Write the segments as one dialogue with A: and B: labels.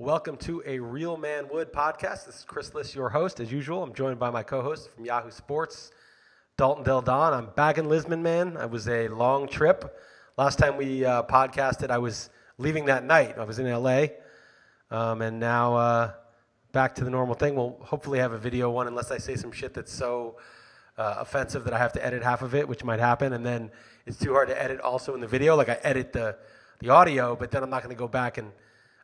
A: Welcome to a Real Man Wood podcast. This is Chris Liss, your host. As usual, I'm joined by my co-host from Yahoo Sports, Dalton Del Don. I'm back in Lisbon, man. It was a long trip. Last time we podcasted, I was leaving that night. I was in LA, and now back to the normal thing. We'll hopefully have a video one, unless I say some shit that's so offensive that I have to edit half of it, which might happen, and then it's too hard to edit also in the video. Like I edit the audio, but then I'm not going to go back and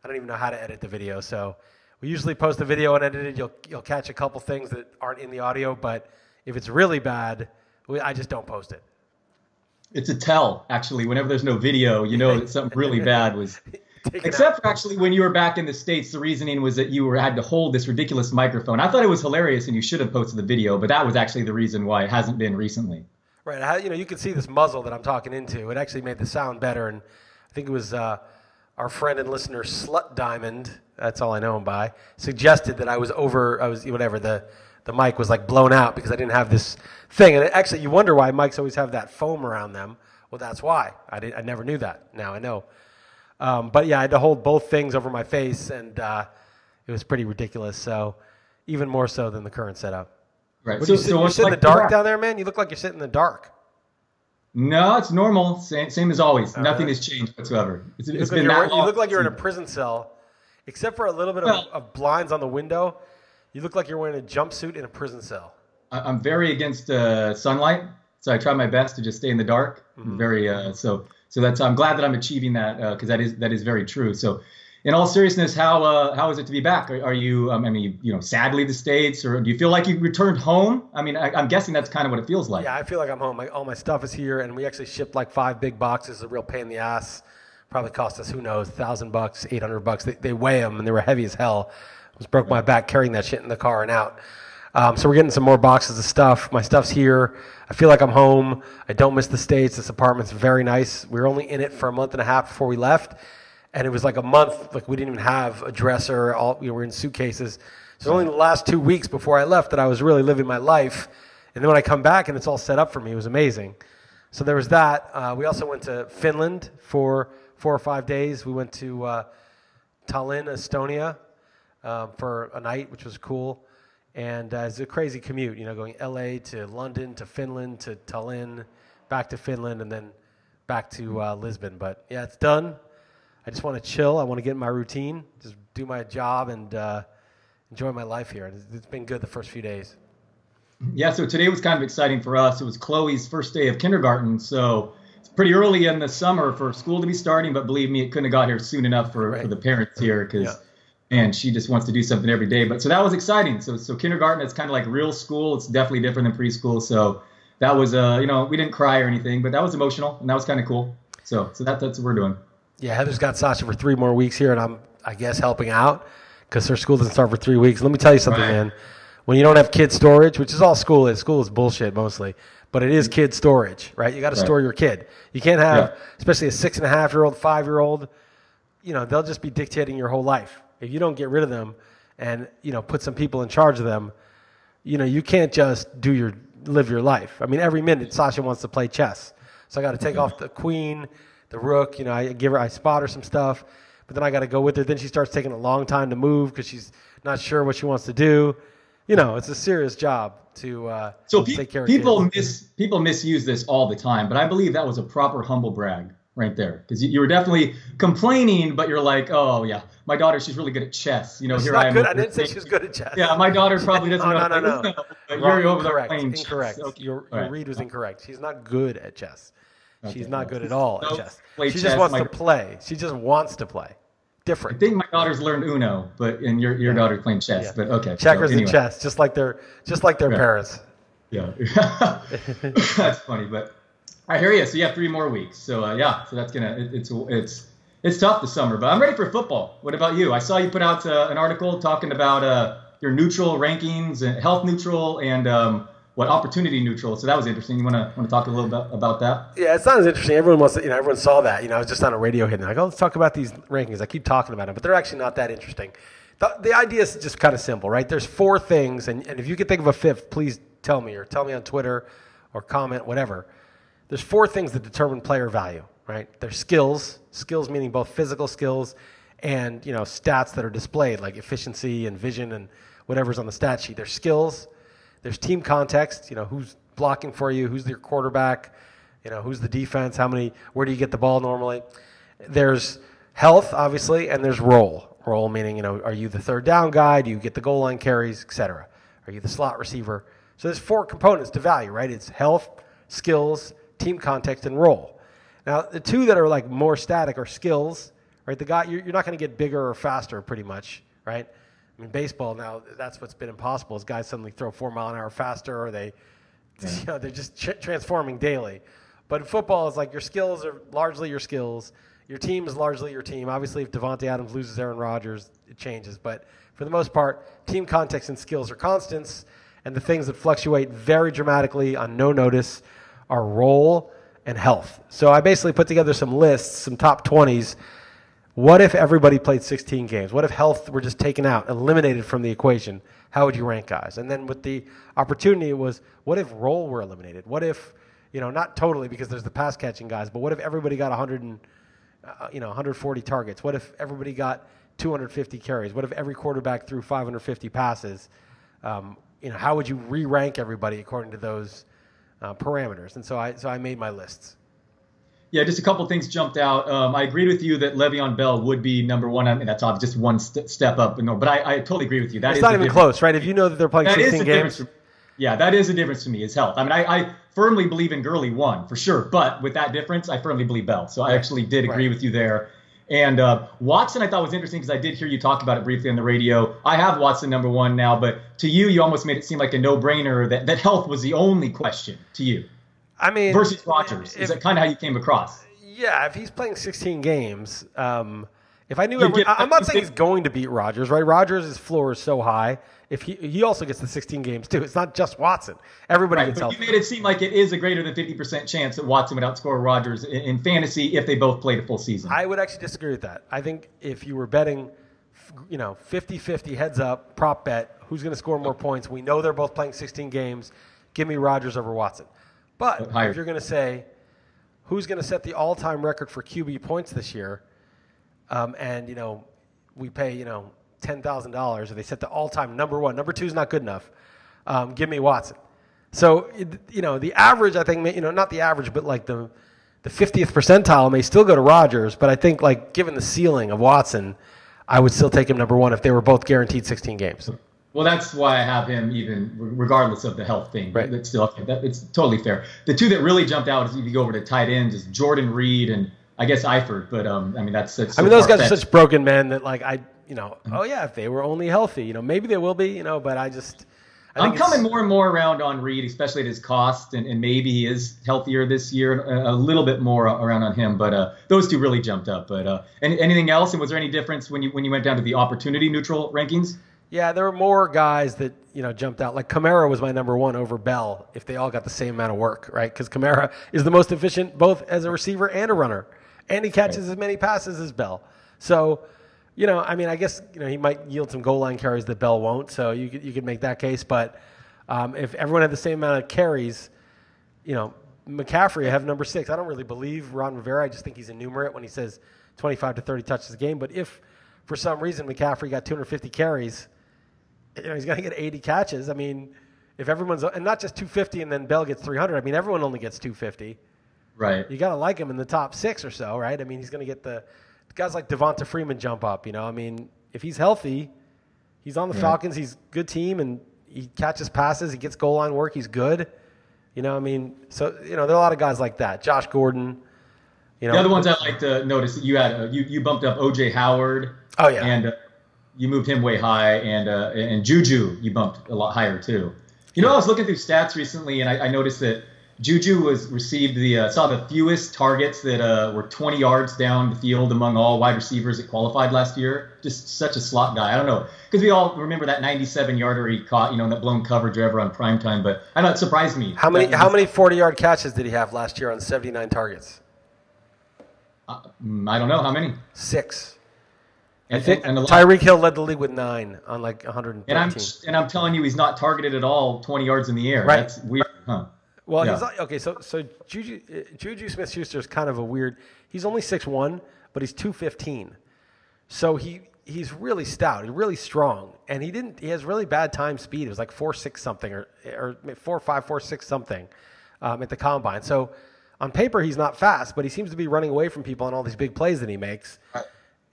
A: I don't even know how to edit the video. So we usually post the video unedited. You'll catch a couple things that aren't in the audio, but if it's really bad, I just don't post it.
B: It's a tell, actually. Whenever there's no video, you know that something really bad was. Except for actually when you were back in the States, the reasoning was that you had to hold this ridiculous microphone. I thought it was hilarious and you should have posted the video, but that was actually the reason why it hasn't been recently.
A: Right. You can see this muzzle that I'm talking into. It actually made the sound better, and I think it was our friend and listener Slut Diamond, that's all I know him by, suggested that the mic was like blown out because I didn't have this thing. And actually, you wonder why mics always have that foam around them. Well, that's why. I never knew that. Now I know. But yeah, I had to hold both things over my face, and it was pretty ridiculous. So even more so than the current setup.
B: Right.
A: So you sit in the dark down there, man? You look like you're sitting in the dark.
B: No, it's normal. Same as always. Nothing has changed whatsoever. It's been that long.
A: You look like you're in a prison cell, except for a little bit of blinds on the window. You look like you're wearing a jumpsuit in a prison cell. I'm
B: very against sunlight, so I try my best to just stay in the dark. Mm-hmm. So that's. I'm glad that I'm achieving that because that is very true. So, in all seriousness, how is it to be back? Are you sad to leave the States, or do you feel like you returned home? I mean, I'm guessing that's kind of what it feels like.
A: Yeah, I feel like I'm home. All my stuff is here, and we actually shipped like 5 big boxes. A real pain in the ass. Probably cost us, who knows, $1,000, $800. They weigh them, and they were heavy as hell. I almost broke my back carrying that shit in the car and out. So we're getting some more boxes of stuff. My stuff's here. I feel like I'm home. I don't miss the States. This apartment's very nice. We were only in it for a month and a half before we left. And it was like a month, like we didn't even have a dresser. We were in suitcases. So only the last 2 weeks before I left that I was really living my life. And then when I come back and it's all set up for me, it was amazing. So there was that. We also went to Finland for 4 or 5 days. We went to Tallinn, Estonia for a night, which was cool. And it's a crazy commute, going LA to London to Finland to Tallinn, back to Finland, and then back to Lisbon. But yeah, it's done. I just want to chill. I want to get in my routine, just do my job, and enjoy my life here. It's been good the first few days.
B: Yeah, so today was kind of exciting for us. It was Chloe's first day of kindergarten, so it's pretty early in the summer for school to be starting, but believe me, it couldn't have got here soon enough for the parents here because, man, she just wants to do something every day. But so that was exciting. So kindergarten, it's kind of like real school. It's definitely different than preschool. So that was, we didn't cry or anything, but that was emotional, and that was kind of cool. So that's what we're doing.
A: Yeah, Heather's got Sasha for 3 more weeks here, and I'm, I guess, helping out because her school doesn't start for 3 weeks. Let me tell you something, man. When you don't have kid storage, which is all school is bullshit mostly, but it is kid storage, right? You got to store your kid. You can't have, especially a 6.5-year-old, 5-year-old, they'll just be dictating your whole life. If you don't get rid of them and, put some people in charge of them, you can't just live your life. I mean, every minute Sasha wants to play chess. So I got to take off the queen, the rook, I spot her some stuff, but then I got to go with her. Then she starts taking a long time to move because she's not sure what she wants to do. It's a serious job to take care of kids.
B: People misuse this all the time, but I believe that was a proper humble brag right there because you were definitely complaining, but you're like, oh yeah, my daughter, she's really good at chess. Here I am.
A: Good. I didn't say she was good at chess.
B: Yeah, my daughter probably doesn't know.
A: No.
B: But you're over there
A: incorrect.
B: playing
A: Incorrect.
B: chess. Okay.
A: Your read was incorrect. She's not good at chess.
B: Okay,
A: She's not good at all at chess. She
B: chess.
A: just wants to play. She just wants to play. Different.
B: I think my daughter's learned Uno, and your daughter's playing chess. Yeah. But okay.
A: Checkers and chess, just like their parents.
B: Yeah. That's funny, but I hear you. So you have 3 more weeks. So so that's it's tough this summer, but I'm ready for football. What about you? I saw you put out an article talking about your neutral rankings, and health neutral, and opportunity neutral. So that was interesting. You want to talk a little bit about that?
A: Yeah, it's not as interesting. Everyone wants to, everyone saw that. I was just on a radio hit. Like, let's talk about these rankings. I keep talking about them, but they're actually not that interesting. The idea is just kind of simple, right? There's 4 things, and if you can think of a 5th, please tell me, or tell me on Twitter, or comment, whatever. There's 4 things that determine player value, right? There's skills meaning both physical skills and stats that are displayed like efficiency and vision and whatever's on the stat sheet. There's skills, there's team context, who's blocking for you, who's your quarterback, who's the defense, where do you get the ball normally. There's health, obviously, and there's role. Role meaning, are you the third down guy? Do you get the goal line carries, etc.? Are you the slot receiver? So there's 4 components to value, right? It's health, skills, team context, and role. Now, the 2 that are like more static are skills, right? The guy, you're not going to get bigger or faster pretty much, right? I mean, baseball now, that's what's been impossible is guys suddenly throw 4 mile an hour faster, or they're just transforming daily. But in football, it's like your skills are largely your skills. Your team is largely your team. Obviously, if Devontae Adams loses Aaron Rodgers, it changes. But for the most part, team context and skills are constants, and the things that fluctuate very dramatically on no notice are role and health. So I basically put together some lists, some top 20s. What if everybody played 16 games? What if health were just taken out, eliminated from the equation? How would you rank guys? And then with the opportunity was, what if role were eliminated? What if, not totally because there's the pass catching guys, but what if everybody got 140 targets? What if everybody got 250 carries? What if every quarterback threw 550 passes? How would you re-rank everybody according to those parameters? And so I made my lists.
B: Yeah, just a couple of things jumped out. I agreed with you that Le'Veon Bell would be number 1. I mean, that's obviously just one step up. But I totally agree with you.
A: It's not even close, right? If you know that they're playing 16 games.
B: Yeah, that is a difference to me, is health. I mean, I firmly believe in Gurley 1, for sure. But with that difference, I firmly believe Bell. So I actually did agree with you there. And Watson, I thought was interesting because I did hear you talk about it briefly on the radio. I have Watson number 1 now, but to you almost made it seem like a no-brainer that health was the only question to you.
A: I mean,
B: versus Rodgers. Is that kind of how you came across?
A: Yeah, if he's playing 16 games, if I knew I'm not saying he's going to beat Rodgers, right? Rodgers' floor is so high. If he also gets the 16 games too. It's not just Watson. Everybody gets healthy.
B: You made it seem like it is a greater than 50% chance that Watson would outscore Rodgers in fantasy if they both played a full season.
A: I would actually disagree with that. I think if you were betting, 50-50 heads up, prop bet, who's going to score more points? We know they're both playing 16 games. Give me Rodgers over Watson. But if you're going to say, who's going to set the all-time record for QB points this year? And we pay $10,000, or they set the all-time number 1. Number 2 is not good enough. Give me Watson. So the average, I think, not the average, but like the 50th percentile may still go to Rodgers. But I think like given the ceiling of Watson, I would still take him number 1 if they were both guaranteed 16 games.
B: Well, that's why I have him even regardless of the health thing.
A: Right.
B: It's still it's totally fair. The 2 that really jumped out is if you go over to tight ends is Jordan Reed and I guess Eifert. But I mean that's so
A: those guys are such broken men that like oh yeah, if they were only healthy, maybe they will be, but I'm
B: coming more and more around on Reed, especially at his cost, and maybe he is healthier this year, a little bit more around on him. But those 2 really jumped up. But anything else? And was there any difference when you went down to the opportunity neutral rankings?
A: Yeah, there were more guys that jumped out. Like Kamara was my number 1 over Bell if they all got the same amount of work, right? Because Kamara is the most efficient both as a receiver and a runner, and he catches as many passes as Bell. So, I guess he might yield some goal line carries that Bell won't. So you could make that case. But if everyone had the same amount of carries, McCaffrey I have number 6. I don't really believe Ron Rivera. I just think he's enumerate when he says 25 to 30 touches a game. But if for some reason McCaffrey got 250 carries, he's going to get 80 catches. I mean, if everyone's – and not just 250 and then Bell gets 300. I mean, everyone only gets 250.
B: Right.
A: You got to like him in the top 6 or so, right? I mean, he's going to get the guys like Devonta Freeman jump up, I mean, if he's healthy, he's on the Falcons. He's a good team, and he catches passes. He gets goal line work. He's good. I mean, so, there are a lot of guys like that. Josh Gordon.
B: The other ones I'd like to notice that you had you bumped up O.J. Howard.
A: Oh, yeah.
B: And you moved him way high, and Juju you bumped a lot higher too. I was looking through stats recently, and I noticed that Juju saw the fewest targets that were 20 yards down the field among all wide receivers that qualified last year. Just such a slot guy. I don't know, because we all remember that 97-yarder he caught, in that blown coverage ever on primetime. But I know it surprised me.
A: How many 40-yard catches did he have last year on 79 targets?
B: I don't know how many.
A: 6.
B: And
A: Tyreek Hill led the league with 9 on like 113.
B: And I'm telling you, he's not targeted at all 20 yards in the air.
A: Right.
B: That's weird, huh?
A: Well, he's like, okay. So Juju Smith-Schuster is kind of a weird. He's only 6'1", but he's 215. So he's really stout. He's really strong, and he has really bad time speed. It was like 4.6 something or 4.5, 4.6 something at the combine. So on paper he's not fast, but he seems to be running away from people on all these big plays that he makes. Right.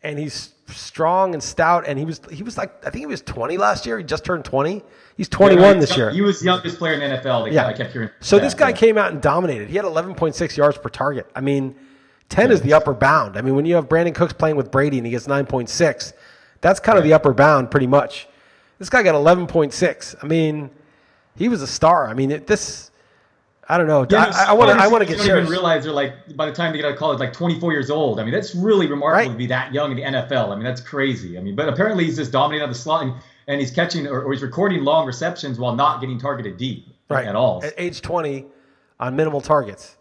A: And he's strong and stout, and he was like, I think he was 20 last year. He just turned 20. He's 21 this year.
B: He was the youngest player in the NFL. I kept hearing.
A: So this guy came out and dominated. He had 11.6 yards per target. I mean, 10 is the upper bound. I mean, when you have Brandon Cooks playing with Brady and he gets 9.6, that's kind of the upper bound pretty much. This guy got 11.6. I mean, he was a star. I mean, I don't know. Yeah, I want to get shares.
B: I don't even realize they're like, by the time they get out of college, like 24 years old. I mean, that's really remarkable to be that young in the NFL. I mean, that's crazy. I mean, but apparently he's just dominating on the slot, and he's catching or he's recording long receptions while not getting targeted deep at all.
A: At age 20 on minimal targets.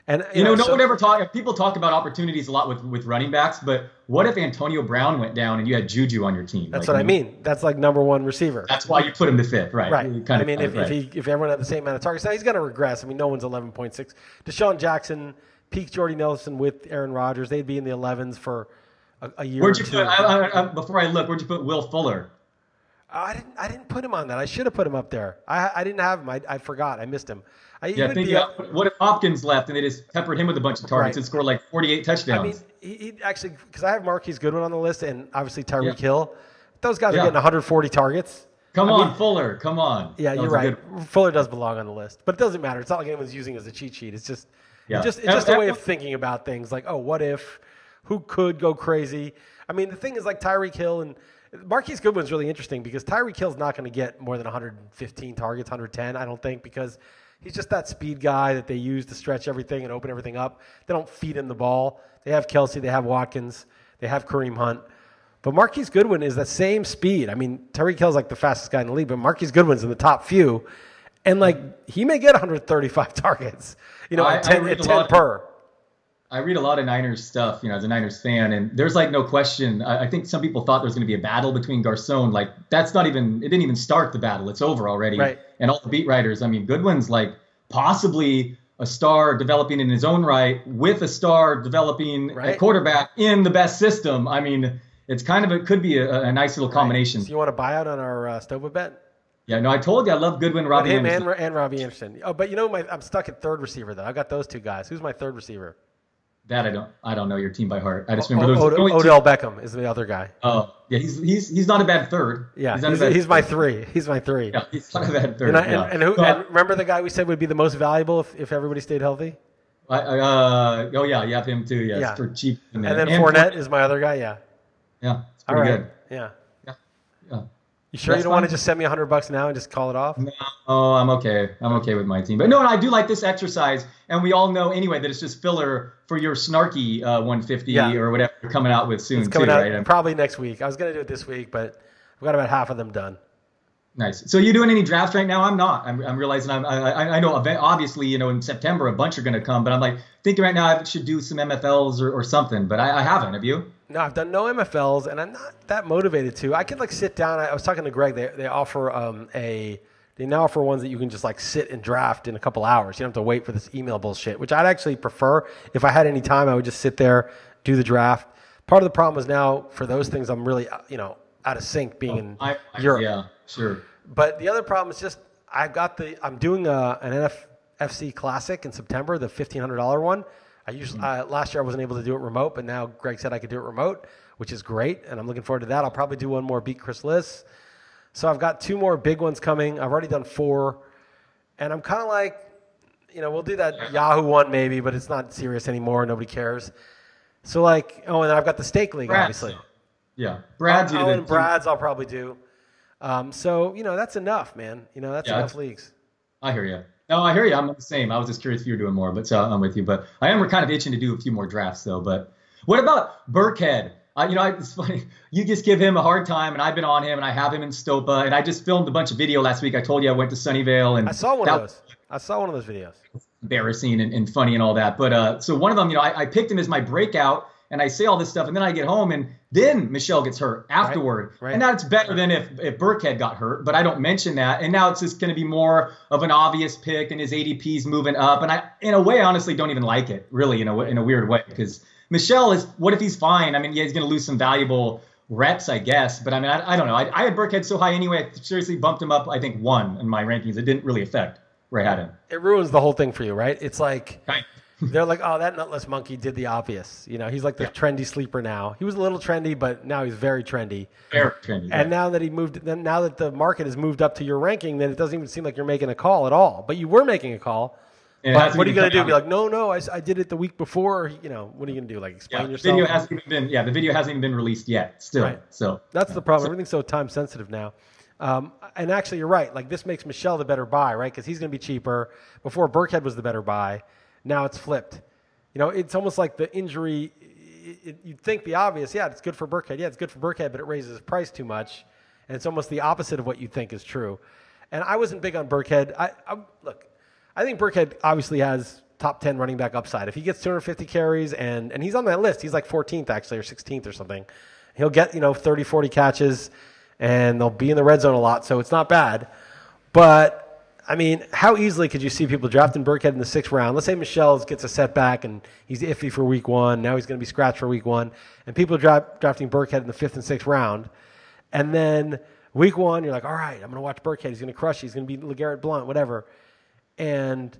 A: And
B: no one ever people talk about opportunities a lot with running backs, but what if Antonio Brown went down and you had Juju on your team?
A: That's what I mean. That's like number one receiver.
B: That's why you put him to fifth, right?
A: Right. If everyone had the same amount of targets, now he's going to regress. I mean, no one's 11.6. Deshaun Jackson, peak Jordy Nelson with Aaron Rodgers, they'd be in the 11s for a year.
B: Where'd you put? Before I look, where'd you put Will Fuller?
A: I didn't put him on that. I should have put him up there. I didn't have him. I forgot. I missed him.
B: What if Hopkins left and they just peppered him with a bunch of targets and scored like 48 touchdowns? I mean,
A: he actually, because I have Marquise Goodwin on the list and obviously Tyreek Hill. Those guys are getting 140 targets.
B: Come on, Fuller. Come on.
A: Yeah, you're right. Fuller does belong on the list, but it doesn't matter. It's not like anyone's using it as a cheat sheet. It's just a way of thinking about things. Like, oh, what if? Who could go crazy? I mean, the thing is, like Tyreek Hill and Marquise Goodwin's really interesting because Tyreek Hill's not going to get more than 115 targets, 110, I don't think, because he's just that speed guy that they use to stretch everything and open everything up. They don't feed him the ball. They have Kelsey. They have Watkins. They have Kareem Hunt. But Marquise Goodwin is that same speed. I mean, Tyreek Hill's like the fastest guy in the league, but Marquise Goodwin's in the top few. And, like, he may get 135 targets, at 10 per.
B: I read a lot of Niners stuff, as a Niners fan, and there's like no question. I think some people thought there was going to be a battle between Garcon. Like it didn't even start the battle. It's over already.
A: Right.
B: And all the beat writers, I mean, Goodwin's like possibly a star developing in his own right with a star developing at quarterback in the best system. I mean, it could be a nice little combination.
A: So you want to buy out on our Stova bet?
B: Yeah, no, I told you I love Goodwin, Robbie
A: Anderson. And Robbie Anderson. Oh, but I'm stuck at third receiver though. I got those two guys. Who's my third receiver?
B: That I don't know your team by heart. I just remember those.
A: Odell Beckham is the other guy.
B: Oh yeah, he's not a bad third.
A: Yeah, he's my three. He's my three.
B: Yeah, he's not a bad third.
A: And remember the guy we said would be the most valuable if everybody stayed healthy?
B: You have him too. Yes, yeah. For cheap.
A: And then Fournette is my other guy. Yeah.
B: Yeah, it's pretty good.
A: Yeah. You sure you don't want to just send me $100 now and just call it off?
B: No, I'm okay. I'm okay with my team. But no, I do like this exercise, and we all know anyway that it's just filler for your snarky 150 or whatever you're coming out with soon.
A: It's coming out right? Probably next week. I was going to do it this week, but I've got about half of them done.
B: Nice. So you doing any drafts right now? I'm not. I'm realizing I know obviously in September a bunch are going to come, but I'm like thinking right now I should do some MFLs or something, but I haven't. Have you?
A: No, I've done no MFLs, and I'm not that motivated to. I could sit down. I was talking to Greg. They offer they now offer ones that you can just sit and draft in a couple hours. You don't have to wait for this email bullshit, which I'd actually prefer. If I had any time, I would just sit there, do the draft. Part of the problem is now for those things, I'm really out of sync being in Europe.
B: Yeah, sure.
A: But the other problem is just I'm doing an NFC Classic in September, the $1,500 one. I usually last year I wasn't able to do it remote, but now Greg said I could do it remote, which is great, and I'm looking forward to that. I'll probably do one more, beat Chris Liss. So I've got 2 more big ones coming. I've already done 4, and I'm kind of like, we'll do that Yahoo one maybe, but it's not serious anymore. Nobody cares. So and then I've got the Stake League, obviously.
B: Yeah, Brad's.
A: And Brad's I'll probably do. So that's enough, man. That's enough leagues.
B: I hear you. No, I hear you. I'm the same. I was just curious if you were doing more, but so I'm with you. But I am kind of itching to do a few more drafts, though. But what about Burkhead? It's funny. You just give him a hard time, and I've been on him, and I have him in Stopa, and I just filmed a bunch of video last week. I told you I went to Sunnyvale, and
A: I saw one of those. I saw one of those videos.
B: Embarrassing and funny and all that. But so one of them, I picked him as my breakout, and I say all this stuff, and then I get home, and then Michelle gets hurt afterward. Right. And now it's better than if Burkhead got hurt, but I don't mention that. And now it's just going to be more of an obvious pick, and his ADP's moving up. And I, in a way, honestly don't even like it, really, in a weird way, because Michelle is, what if he's fine? I mean, yeah, he's going to lose some valuable reps, I guess. But I mean, I don't know. I had Burkhead so high anyway. I seriously bumped him up, I think, 1 in my rankings. It didn't really affect where I had him.
A: It ruins the whole thing for you, right? It's like
B: Right.
A: they're like, oh, that nutless monkey did the obvious. You know, he's like the trendy sleeper now. He was a little trendy, but now he's very trendy.
B: Very trendy.
A: And now that the market has moved up to your ranking, then it doesn't even seem like you're making a call at all. But you were making a call. But what are you going to do? Be like, no, I did it the week before. You know, what are you going to do? Like explain yourself?
B: The video hasn't even been released yet. Still,
A: right.
B: So
A: that's the problem. Everything's so time sensitive now. And actually, you're right. Like this makes Michelle the better buy, right? Because he's going to be cheaper. Before Burkhead was the better buy. Now it's flipped. You know, it's almost like the injury. You'd think the obvious. Yeah, it's good for Burkhead. Yeah, it's good for Burkhead, but it raises his price too much, and it's almost the opposite of what you think is true. And I wasn't big on Burkhead. Look. I think Burkhead obviously has top 10 running back upside. If he gets 250 carries, and he's on that list, he's like 14th actually or 16th or something. He'll get, 30, 40 catches, and they'll be in the red zone a lot, so it's not bad. But, I mean, how easily could you see people drafting Burkhead in the 6th round? Let's say Michelle gets a setback, and he's iffy for week 1. Now he's going to be scratched for week 1. And people are drafting Burkhead in the 5th and 6th round. And then week 1, you're like, all right, I'm going to watch Burkhead. He's going to crush you. He's going to be LeGarrette Blount, whatever. And,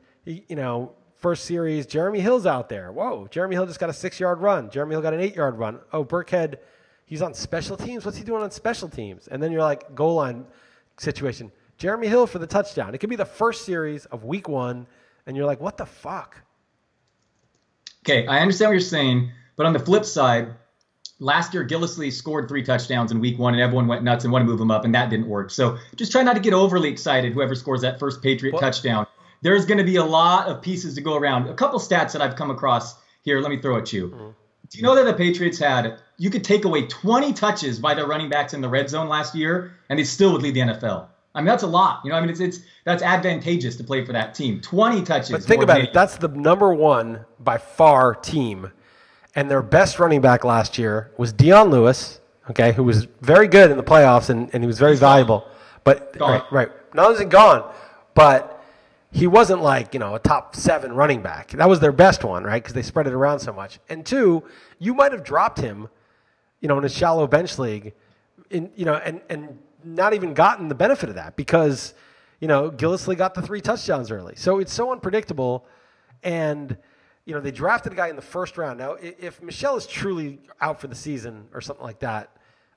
A: first series, Jeremy Hill's out there. Whoa, Jeremy Hill just got a 6-yard run. Jeremy Hill got an 8-yard run. Oh, Burkhead, he's on special teams. What's he doing on special teams? And then you're like, goal line situation. Jeremy Hill for the touchdown. It could be the first series of week 1, and you're like, what the fuck?
B: Okay, I understand what you're saying, but on the flip side, last year, Gillislee scored 3 touchdowns in week 1, and everyone went nuts and wanted to move him up, and that didn't work. So just try not to get overly excited, whoever scores that first Patriot touchdown. There's going to be a lot of pieces to go around. A couple stats that I've come across here. Let me throw at you. Mm-hmm. Do you know that the Patriots you could take away 20 touches by their running backs in the red zone last year, and they still would lead the NFL? I mean, that's a lot. That's advantageous to play for that team. 20 touches.
A: But think about it. That's the number 1 by far team. And their best running back last year was Dion Lewis, okay, who was very good in the playoffs, and he was very valuable. But right. Not only is he gone, but he wasn't like, a top 7 running back. That was their best one, right? Because they spread it around so much. And 2, you might have dropped him, in a shallow bench league, and not even gotten the benefit of that because, Gillislee got the 3 touchdowns early. So it's so unpredictable. And, they drafted a guy in the 1st round. Now, if Michelle is truly out for the season or something like that,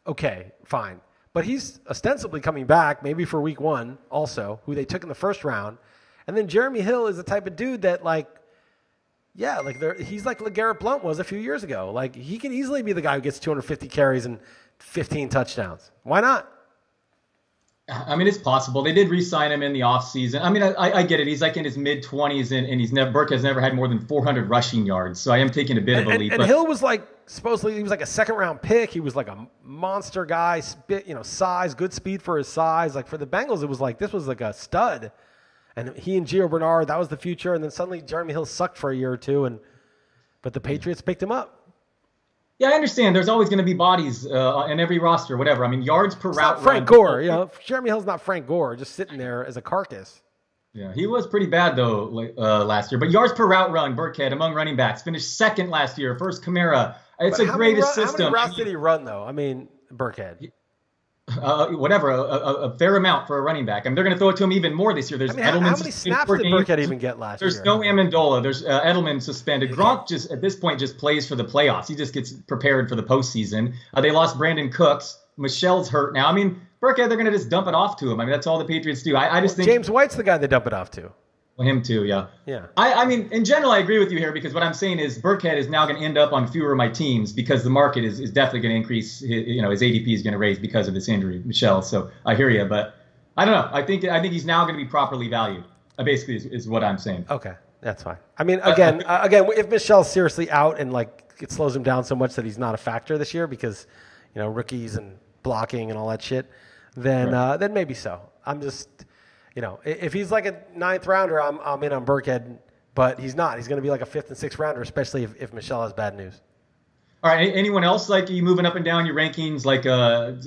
A: okay, fine. But he's ostensibly coming back, maybe for week 1 also, who they took in the 1st round. And then Jeremy Hill is the type of dude that, he's like LeGarrette Blount was a few years ago. Like, he can easily be the guy who gets 250 carries and 15 touchdowns. Why not?
B: I mean, it's possible. They did re-sign him in the offseason. I mean, I get it. He's like in his mid-20s, and Burke has never had more than 400 rushing yards. So I am taking a bit of a leap.
A: And Hill was supposedly he was like a 2nd-round pick. He was like a monster guy, size, good speed for his size. Like for the Bengals, it was like this was like a stud. And he and Gio Bernard, that was the future. And then suddenly Jeremy Hill sucked for a year or 2, but the Patriots picked him up.
B: Yeah, I understand. There's always going to be bodies in every roster, whatever. I mean, yards per route.
A: Frank Gore, Jeremy Hill's not Frank Gore, just sitting there as a carcass.
B: Yeah, he was pretty bad though last year. But yards per route run, Burkhead among running backs finished 2nd last year. First Kamara. It's a great system.
A: How many routes did he run though? I mean, Burkhead.
B: A fair amount for a running back. I mean, they're going to throw it to him even more this year. There's Edelman.
A: How many snaps did Burkhead even get last year?
B: There's no Amendola. There's Edelman suspended. Gronk just at this point just plays for the playoffs. He just gets prepared for the postseason. They lost Brandon Cooks. Michelle's hurt now. I mean, Burkhead, they're going to just dump it off to him. I mean, that's all the Patriots do. I just think
A: James White's the guy they dump it off to.
B: Well, him too, yeah.
A: Yeah.
B: I mean, in general, I agree with you here because what I'm saying is Burkhead is now going to end up on fewer of my teams because the market is definitely going to increase. His ADP is going to raise because of this injury, Michelle. So I hear you, but I don't know. I think he's now going to be properly valued. Basically, is what I'm saying.
A: Okay, that's fine. I mean, again, if Michelle's seriously out and it slows him down so much that he's not a factor this year because rookies and blocking and all that shit, then then maybe so. I'm just. If he's like a 9th rounder, I'm in on Burkhead, but he's not. He's going to be like a 5th and 6th rounder, especially if Michelle has bad news.
B: All right. Anyone else like you moving up and down your rankings? Like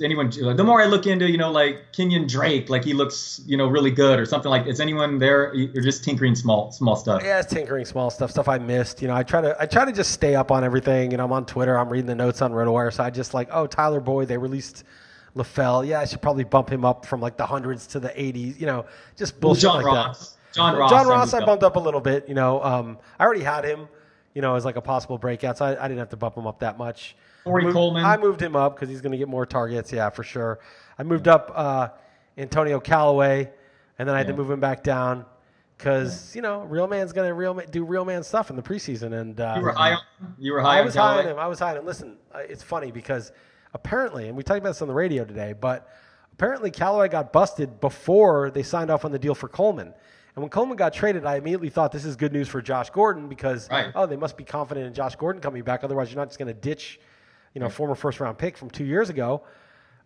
B: anyone? The more I look into, like Kenyon Drake, like he looks, really good or something like. Is anyone there? You're just tinkering small stuff.
A: Yeah, it's tinkering small stuff I missed. I try to just stay up on everything. I'm on Twitter. I'm reading the notes on RotoWire. So I just Tyler Boyd. They released LaFell. Yeah, I should probably bump him up from like the hundreds to the 80s. Just bullshit
B: John
A: like
B: Ross.
A: that.
B: John
A: Ross, I bumped up a little bit. I already had him. As like a possible breakout, so I didn't have to bump him up that much.
B: Coleman.
A: I moved him up because he's going to get more targets, yeah, for sure. I moved up Antonio Callaway, and then I had to move him back down because, real man's going to do real man stuff in the preseason. And
B: you were high on him? You were high on Callaway?
A: I was high on him. Listen, it's funny because apparently, and we talked about this on the radio today, but apparently Callaway got busted before they signed off on the deal for Coleman. And when Coleman got traded, I immediately thought this is good news for Josh Gordon because, they must be confident in Josh Gordon coming back. Otherwise, you're not just going to ditch, former first-round pick from 2 years ago.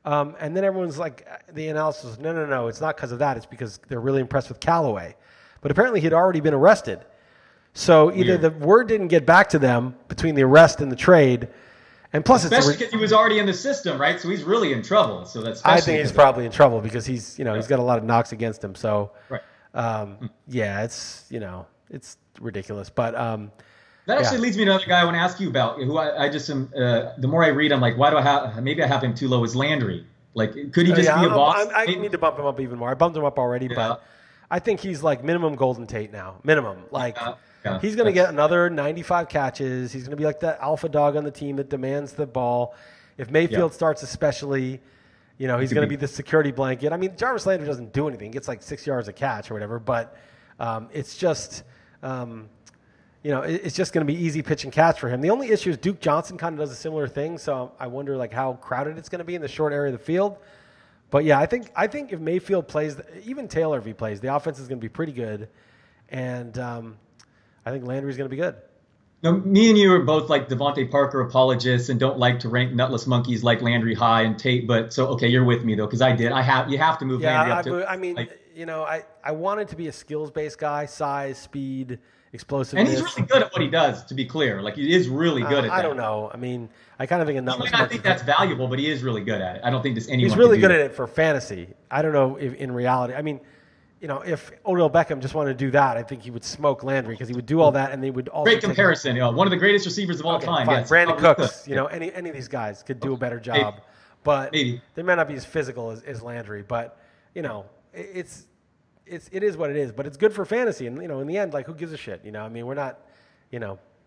A: And then everyone's like, the analysis was, no, it's not because of that. It's because they're really impressed with Callaway. But apparently he'd already been arrested. So either the word didn't get back to them between the arrest and the trade, and plus
B: especially because he was already in the system, right? So he's really in trouble. So that's
A: I think he's probably in trouble because he's got a lot of knocks against him. So. Right. It's ridiculous, but
B: that actually leads me to another guy I want to ask you about. Who I just am. The more I read, I'm like, why do I have? Maybe I have him too low. Is Landry? Like, could he just be a boss?
A: I need to bump him up even more. I bumped him up already, but I think he's like minimum Golden Tate now. Minimum, like he's going to get another 95 catches. He's going to be like the alpha dog on the team that demands the ball. If Mayfield starts, especially. He's going to be the security blanket. I mean, Jarvis Landry doesn't do anything. He gets like 6 yards a catch or whatever, but it's just, it's just going to be easy pitch and catch for him. The only issue is Duke Johnson kind of does a similar thing, so I wonder like how crowded it's going to be in the short area of the field. But yeah, I think if Mayfield plays, even Taylor if he plays, the offense is going to be pretty good, and I think Landry's going to be good.
B: Now, me and you are both like Devontae Parker apologists and don't like to rank nutless monkeys like Landry high and Tate. But so, okay, you're with me though, because I did. You have to move Landry up to.
A: I mean, I wanted to be a skills-based guy, size, speed, explosiveness.
B: And he's really good at what he does. To be clear, like he is really good at that.
A: I don't know. I mean, I kind of think a nutless monkey.
B: I think that's valuable, but he is really good at it. I don't think anyone.
A: He's really good at it for fantasy. I don't know if in reality. I mean. If Odell Beckham just wanted to do that, I think he would smoke Landry because he would do all that, and they would also.
B: Great comparison. One of the greatest receivers of all time.
A: Fine. Yes, Brandon Cooks. Any of these guys could do a better job, but they might not be as physical as Landry. But it is what it is. But it's good for fantasy, and in the end, like who gives a shit? I mean, we're not.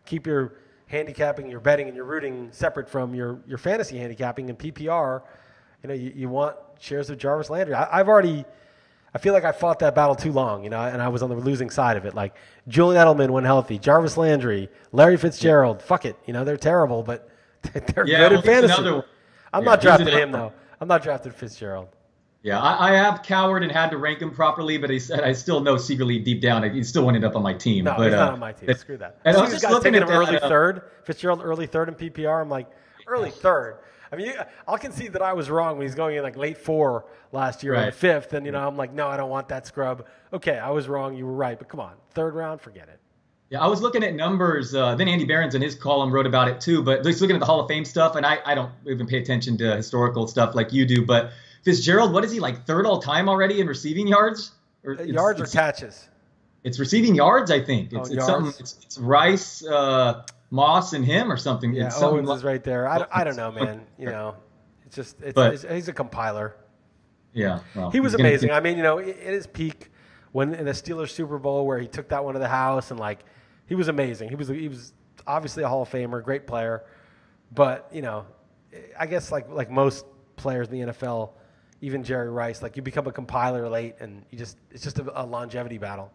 A: Keep your handicapping, your betting, and your rooting separate from your fantasy handicapping and PPR. You want shares of Jarvis Landry. I feel like I fought that battle too long, and I was on the losing side of it. Like Julian Edelman when healthy, Jarvis Landry, Larry Fitzgerald. Fuck it, they're terrible, but they're good at fantasy. I'm not drafting him though. I'm not drafting Fitzgerald.
B: Yeah, I have cowered and had to rank him properly, but I still know secretly deep down he still wouldn't end up on my team.
A: No,
B: but,
A: he's not on my team. Screw that.
B: And I was just looking at
A: him early third. Fitzgerald early third in PPR. I'm like early third. I mean, I'll concede that I was wrong when he's going in like late 4 last year in fifth, and I'm like, no, I don't want that scrub. Okay, I was wrong. You were right, but come on, third round, forget it.
B: Yeah, I was looking at numbers. Then Andy Behrens in his column wrote about it too. But just looking at the Hall of Fame stuff, and I don't even pay attention to historical stuff like you do. But Fitzgerald, what is he like third all time already in receiving yards?
A: Yards or catches?
B: It's receiving yards, I think. It's
A: yards?
B: something. It's Rice. Moss and him or something.
A: Yeah, Owens is right there. I don't know, man. He's a compiler.
B: Yeah, well,
A: he was amazing. I mean, at his peak, when in the Steelers Super Bowl where he took that one to the house and like, he was amazing. He was obviously a Hall of Famer, great player, but I guess like most players in the NFL, even Jerry Rice, like you become a compiler late and it's just a longevity battle.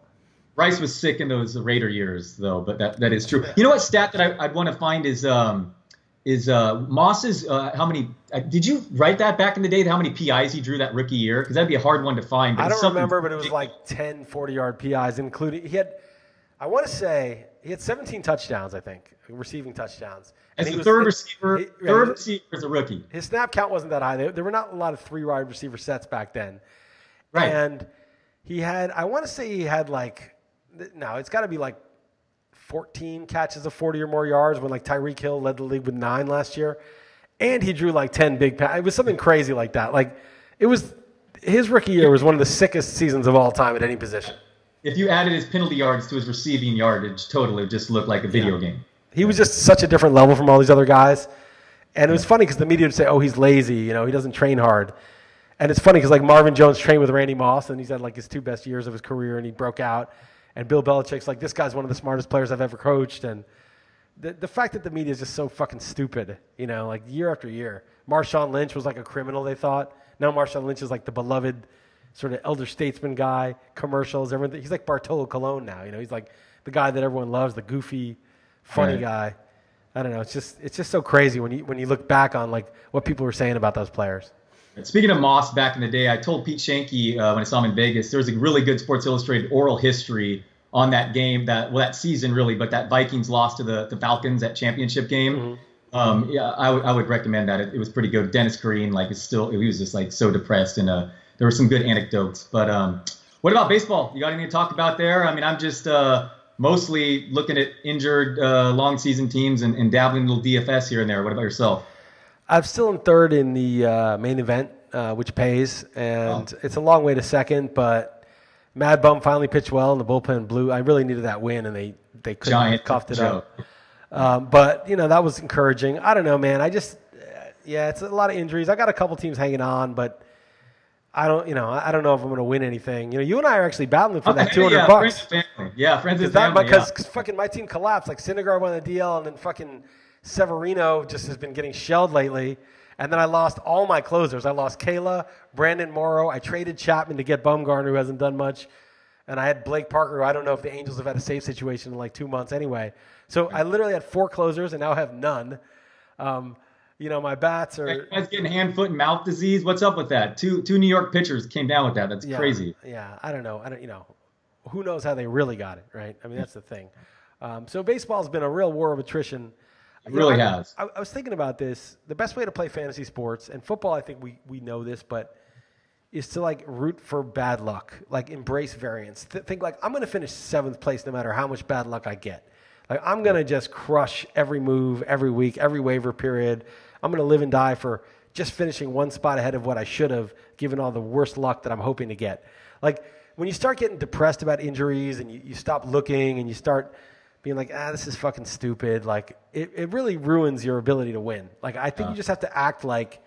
B: Rice was sick in those Raider years, though, but that is true. You know what stat that I'd want to find is Moss's how many did you write that back in the day? How many PIs he drew that rookie year? Because that'd be a hard one to find.
A: I don't remember, but it was like 10 40-yard PIs, including I want to say he had 17 touchdowns, I think, receiving touchdowns.
B: And he was third receiver as a rookie.
A: His snap count wasn't that high. There were not a lot of 3 wide receiver sets back then.
B: Right.
A: And he had, I want to say he had like, no, it's got to be like 14 catches of 40 or more yards when like Tyreek Hill led the league with 9 last year. And he drew like 10 big passes. It was something crazy like that. Like it was his rookie year was one of the sickest seasons of all time at any position.
B: If you added his penalty yards to his receiving yardage total, it just looked like a video game.
A: He was just such a different level from all these other guys. And it was funny because the media would say, oh, he's lazy. You know, he doesn't train hard. And it's funny because like Marvin Jones trained with Randy Moss, and he's had like his 2 best years of his career, and he broke out. And Bill Belichick's like, this guy's one of the smartest players I've ever coached. And the fact that the media is just so fucking stupid, you know, like year after year. Marshawn Lynch was like a criminal, they thought. Now Marshawn Lynch is like the beloved sort of elder statesman guy, commercials, everything. He's like Bartolo Colon now, you know. He's like the guy that everyone loves, the goofy, funny guy. I don't know. It's just so crazy when you look back on like what people were saying about those players.
B: Speaking of Moss, back in the day, I told Pete Shankey when I saw him in Vegas, there was a really good Sports Illustrated oral history on that game, that season really, but that Vikings loss to the Falcons, that championship game. Mm-hmm. I would recommend that. It was pretty good. Dennis Green, like, he was just like so depressed, and there were some good anecdotes. But what about baseball? You got anything to talk about there? I mean, I'm just mostly looking at injured long season teams and dabbling a little DFS here and there. What about yourself?
A: I'm still in third in the main event, which pays, and it's a long way to second, but Mad Bum finally pitched well, and the bullpen blew. I really needed that win, and they couldn't coughed it up. But, you know, that was encouraging. I don't know, man. It's a lot of injuries. I got a couple teams hanging on, but I don't know if I'm going to win anything. You know, you and I are actually battling for that $200.
B: Friends and family. Yeah, friends and family.
A: Because fucking my team collapsed. Like, Syndergaard won the DL, and then fucking Severino just has been getting shelled lately. And then I lost all my closers. I lost Kayla, Brandon Morrow. I traded Chapman to get Bumgarner, who hasn't done much. And I had Blake Parker, who I don't know if the Angels have had a save situation in like 2 months anyway. So I literally had 4 closers and now have none. You know, my bats are...
B: You guys getting hand, foot, and mouth disease? What's up with that? Two New York pitchers came down with that. That's crazy.
A: Yeah, I don't know. Who knows how they really got it, right? I mean, that's the thing. So baseball's been a real war of attrition.
B: It really has.
A: I was thinking about this. The best way to play fantasy sports, and football, I think we know this, but is to like root for bad luck, like embrace variance. Think like, I'm going to finish 7th place no matter how much bad luck I get. Like, I'm going to just crush every move, every week, every waiver period. I'm going to live and die for just finishing 1 spot ahead of what I should have, given all the worst luck that I'm hoping to get. Like, when you start getting depressed about injuries and you stop looking and you start being like, this is fucking stupid, like, it really ruins your ability to win. Like, I think you just have to act like,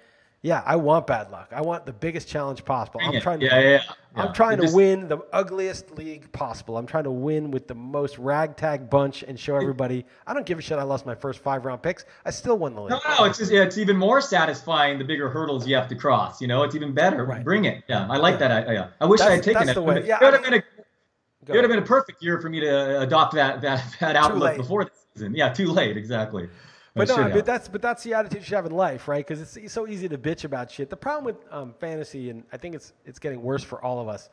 A: I want bad luck. I want the biggest challenge possible. I'm trying to win the ugliest league possible. I'm trying to win with the most ragtag bunch and show everybody, I don't give a shit I lost my first 5-round picks. I still won the league.
B: No, it's even more satisfying the bigger hurdles you have to cross. You know, it's even better. Right. Bring it. Yeah, I like that. I wish I had taken it. It would have been a perfect year for me to adopt that outlook before the season. Yeah, too late, exactly.
A: But that's the attitude you should have in life, right? Because it's so easy to bitch about shit. The problem with fantasy, and I think it's getting worse for all of us,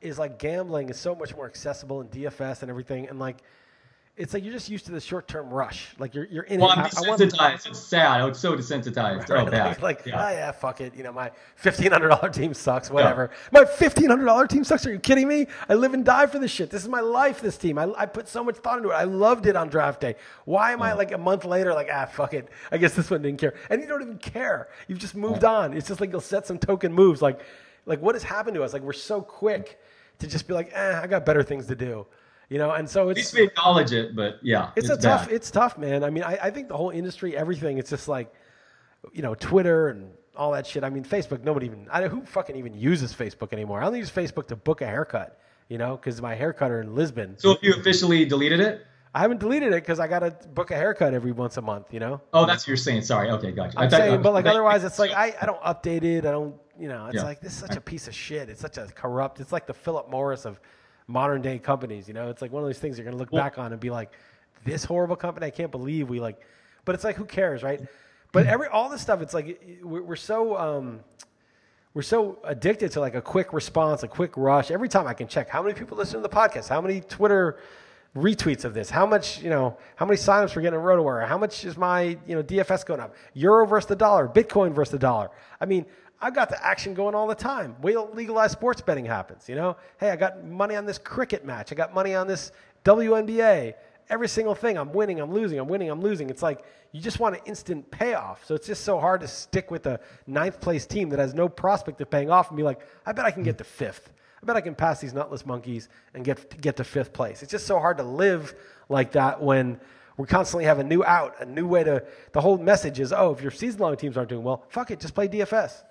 A: is like gambling is so much more accessible in DFS and everything, and like it's like you're just used to the short-term rush. Like you're in
B: it. I'm desensitized. It's sad. I'm so desensitized.
A: Right, bad. Fuck it. You know, my $1,500 team sucks. Whatever. My $1,500 team sucks. Are you kidding me? I live and die for this shit. This is my life. This team. I put so much thought into it. I loved it on draft day. Why am I like a month later like fuck it? I guess this one didn't care. And you don't even care. You've just moved on. It's just like you'll set some token moves. Like what has happened to us? Like we're so quick to just be like, I got better things to do. You know, and so
B: at least we acknowledge it, but
A: it's tough, man. I mean, I think the whole industry, everything, it's just like, you know, Twitter and all that shit. I mean, Facebook, who fucking even uses Facebook anymore? I only use Facebook to book a haircut, you know, because my haircutter in Lisbon.
B: So have you officially deleted it?
A: I haven't deleted it because I got to book a haircut every once a month, you know?
B: Oh, that's what you're saying. Sorry. Okay, gotcha.
A: But like otherwise it's like, I don't update it. I don't, you know, it's like, this is such a piece of shit. It's such a corrupt, it's like the Philip Morris of modern day companies, you know, it's like one of those things you're going to look back on and be like, this horrible company, I can't believe but it's like, who cares, right? But all this stuff, it's like, we're so addicted to like a quick response, a quick rush. Every time I can check how many people listen to the podcast, how many Twitter retweets of this, how many signups we're getting at RotoWire, how much is my, DFS going up, euro versus the dollar, Bitcoin versus the dollar. I mean, I've got the action going all the time. Wait till legalized sports betting happens, you know? Hey, I got money on this cricket match. I got money on this WNBA. every single thing. I'm winning, I'm losing, I'm winning, I'm losing. It's like you just want an instant payoff. So it's just so hard to stick with a 9th place team that has no prospect of paying off and be like, I bet I can get to 5th. I bet I can pass these nutless monkeys and get to 5th place. It's just so hard to live like that when we constantly have a new out, a new way to. The whole message is, if your season-long teams aren't doing well, fuck it, just play DFS.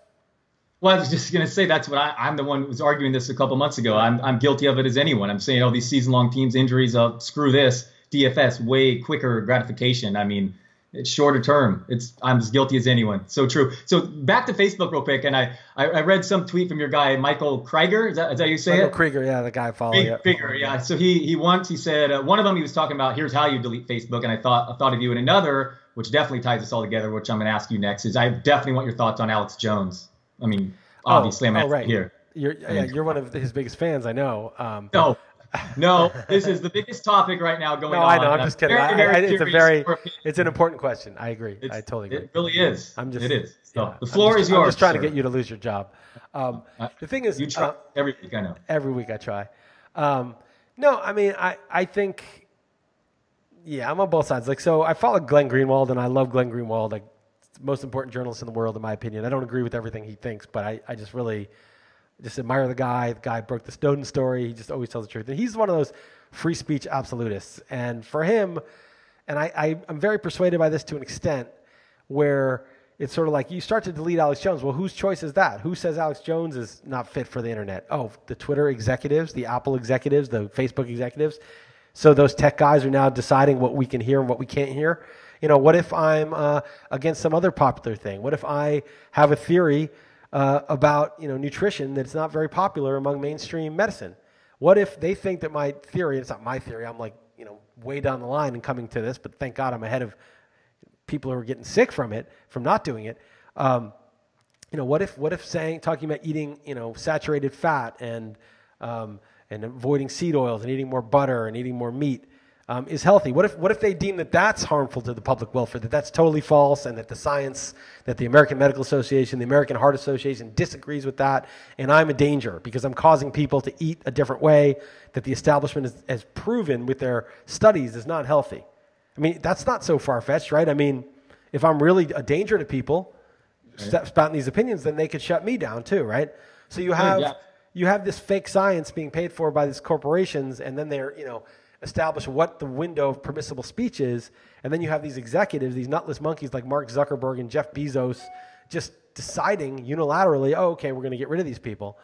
B: Well, I was just going to say that's what I'm the one who was arguing this a couple months ago. I'm guilty of it as anyone. I'm saying, these season-long teams, injuries, screw this. DFS, way quicker gratification. I mean, it's shorter term. I'm as guilty as anyone. So true. So back to Facebook real quick, and I read some tweet from your guy, Michael Krieger. Is that how you say
A: Michael
B: it?
A: Krieger, yeah, the guy I follow.
B: Krieger, yeah. So he said, one of them he was talking about, here's how you delete Facebook, and I thought of you. And another, which definitely ties us all together, which I'm going to ask you next, is I definitely want your thoughts on Alex Jones. I mean, obviously, I'm asking here.
A: You're one of his biggest fans, I know.
B: No, this is the biggest topic right now going on.
A: No, I know. I'm just kidding. It's an important question. I agree. I totally agree.
B: It really is. It is. So
A: Yeah.
B: the floor is yours.
A: I'm just trying
B: sir.
A: to get you to lose your job. The thing is,
B: you try every week. I know.
A: Every week I try. No, I mean, I think, I'm on both sides. Like, so I follow Glenn Greenwald, and I love Glenn Greenwald. Like, the most important journalist in the world, in my opinion. I don't agree with everything he thinks, but I just really just admire the guy. The guy broke the Snowden story. He just always tells the truth. And he's one of those free speech absolutists. And for him, and I'm very persuaded by this to an extent, where it's sort of like you start to delete Alex Jones. Well, whose choice is that? Who says Alex Jones is not fit for the internet? Oh, the Twitter executives, the Apple executives, the Facebook executives. So those tech guys are now deciding what we can hear and what we can't hear. What if I'm against some other popular thing? What if I have a theory about nutrition that's not very popular among mainstream medicine? What if they think that my theory, it's not my theory, I'm like way down the line and coming to this, but thank God I'm ahead of people who are getting sick from not doing it. What if talking about eating saturated fat and avoiding seed oils and eating more butter and eating more meat is healthy? What if they deem that that's harmful to the public welfare, that that's totally false, and that the science, that the American Medical Association, the American Heart Association disagrees with that, and I'm a danger because I'm causing people to eat a different way that the establishment has proven with their studies is not healthy? I mean, that's not so far-fetched, right? I mean, if I'm really a danger to people spouting these opinions, then they could shut me down too, right? So you have this fake science being paid for by these corporations, and then they're, establish what the window of permissible speech is, and then you have these executives, these nutless monkeys like Mark Zuckerberg and Jeff Bezos, just deciding unilaterally, okay, we're going to get rid of these people.